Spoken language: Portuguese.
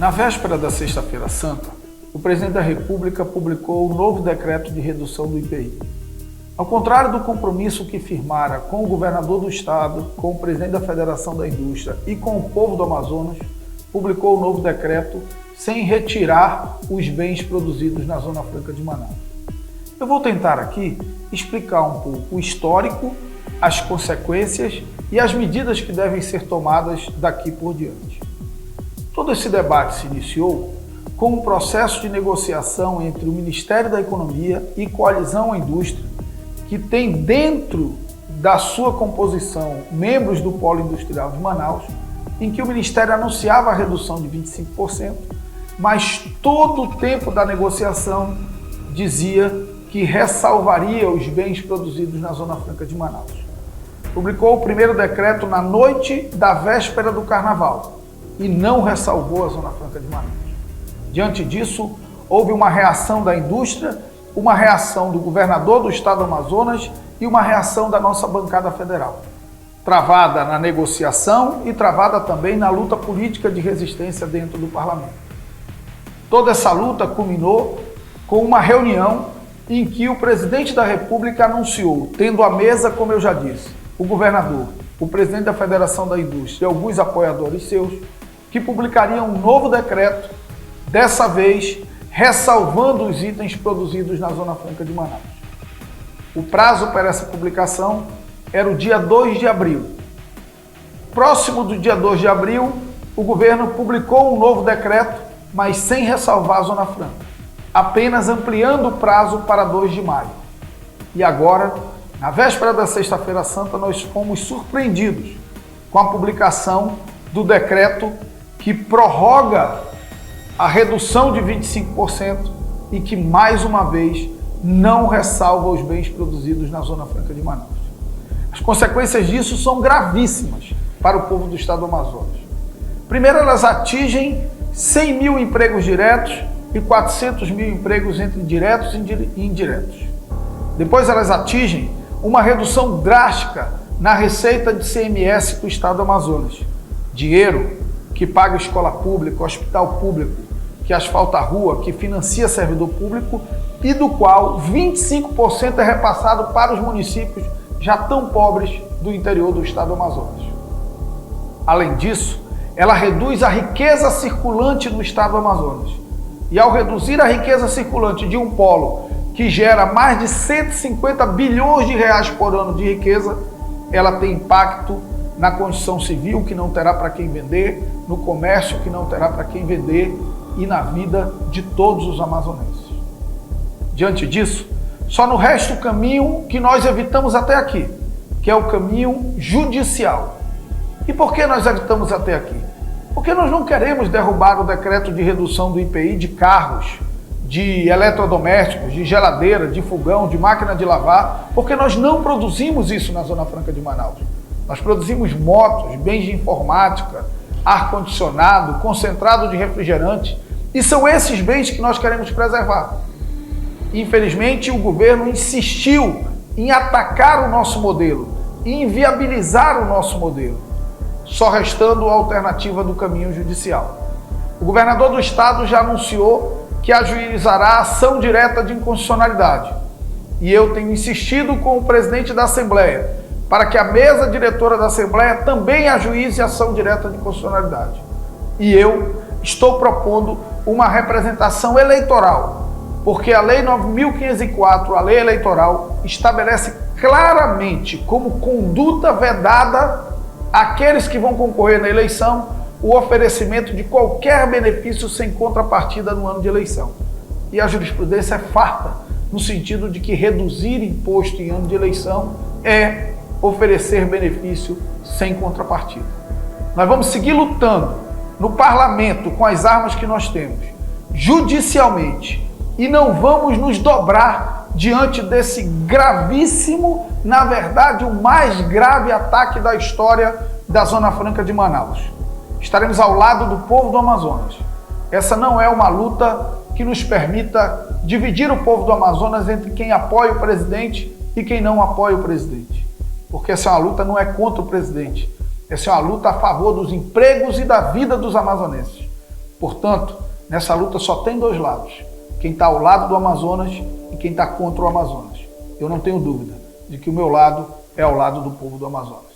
Na véspera da Sexta-feira Santa, o presidente da República publicou o novo decreto de redução do IPI. Ao contrário do compromisso que firmara com o governador do estado, com o presidente da Federação da Indústria e com o povo do Amazonas, publicou o novo decreto sem retirar os bens produzidos na Zona Franca de Manaus. Eu vou tentar aqui explicar um pouco o histórico, as consequências e as medidas que devem ser tomadas daqui por diante. Todo esse debate se iniciou com um processo de negociação entre o Ministério da Economia e Coalizão à Indústria, que tem dentro da sua composição membros do Polo Industrial de Manaus, em que o Ministério anunciava a redução de 25%, mas todo o tempo da negociação dizia que ressalvaria os bens produzidos na Zona Franca de Manaus. Publicou o primeiro decreto na noite da véspera do Carnaval e não ressalvou a Zona Franca de Manaus. Diante disso, houve uma reação da indústria, uma reação do governador do estado do Amazonas e uma reação da nossa bancada federal, travada na negociação e travada também na luta política de resistência dentro do parlamento. Toda essa luta culminou com uma reunião em que o presidente da República anunciou, tendo à mesa, como eu já disse, o governador, o presidente da Federação da Indústria e alguns apoiadores seus, que publicariam um novo decreto, dessa vez ressalvando os itens produzidos na Zona Franca de Manaus. O prazo para essa publicação era o dia 2 de abril. Próximo do dia 2 de abril, o governo publicou um novo decreto, mas sem ressalvar a Zona Franca, apenas ampliando o prazo para 2 de maio. E agora, na véspera da Sexta-feira Santa, nós fomos surpreendidos com a publicação do decreto que prorroga a redução de 25% e que, mais uma vez, não ressalva os bens produzidos na Zona Franca de Manaus. As consequências disso são gravíssimas para o povo do estado do Amazonas. Primeiro, elas atingem 100 mil empregos diretos e 400 mil empregos entre diretos e indiretos. Depois, elas atingem uma redução drástica na receita de CMS do estado do Amazonas. Dinheiro que paga escola pública, hospital público, que asfalta a rua, que financia servidor público e do qual 25% é repassado para os municípios já tão pobres do interior do estado do Amazonas. Além disso, ela reduz a riqueza circulante no estado do Amazonas. E ao reduzir a riqueza circulante de um polo que gera mais de 150 bilhões de reais por ano de riqueza, ela tem impacto na construção civil, que não terá para quem vender, no comércio, que não terá para quem vender, e na vida de todos os amazonenses. Diante disso, só nos resta o caminho que nós evitamos até aqui, que é o caminho judicial. E por que nós evitamos até aqui? Porque nós não queremos derrubar o decreto de redução do IPI de carros, de eletrodomésticos, de geladeira, de fogão, de máquina de lavar, porque nós não produzimos isso na Zona Franca de Manaus. Nós produzimos motos, bens de informática, ar-condicionado, concentrado de refrigerante, e são esses bens que nós queremos preservar. Infelizmente, o governo insistiu em atacar o nosso modelo, em inviabilizar o nosso modelo, só restando a alternativa do caminho judicial. O governador do estado já anunciou que ajuizará a ação direta de inconstitucionalidade, e eu tenho insistido com o presidente da Assembleia para que a mesa diretora da Assembleia também ajuize a ação direta de inconstitucionalidade. E eu estou propondo uma representação eleitoral, porque a Lei 9.504, a lei eleitoral, estabelece claramente como conduta vedada àqueles que vão concorrer na eleição o oferecimento de qualquer benefício sem contrapartida no ano de eleição. E a jurisprudência é farta, no sentido de que reduzir imposto em ano de eleição é oferecer benefício sem contrapartida. Nós vamos seguir lutando no parlamento com as armas que nós temos, judicialmente, e não vamos nos dobrar diante desse gravíssimo, na verdade, o mais grave ataque da história da Zona Franca de Manaus. Estaremos ao lado do povo do Amazonas. Essa não é uma luta que nos permita dividir o povo do Amazonas entre quem apoia o presidente e quem não apoia o presidente. Porque essa é uma luta não é contra o presidente, essa é uma luta a favor dos empregos e da vida dos amazonenses. Portanto, nessa luta só tem dois lados. Quem está ao lado do Amazonas e quem está contra o Amazonas. Eu não tenho dúvida de que o meu lado é ao lado do povo do Amazonas.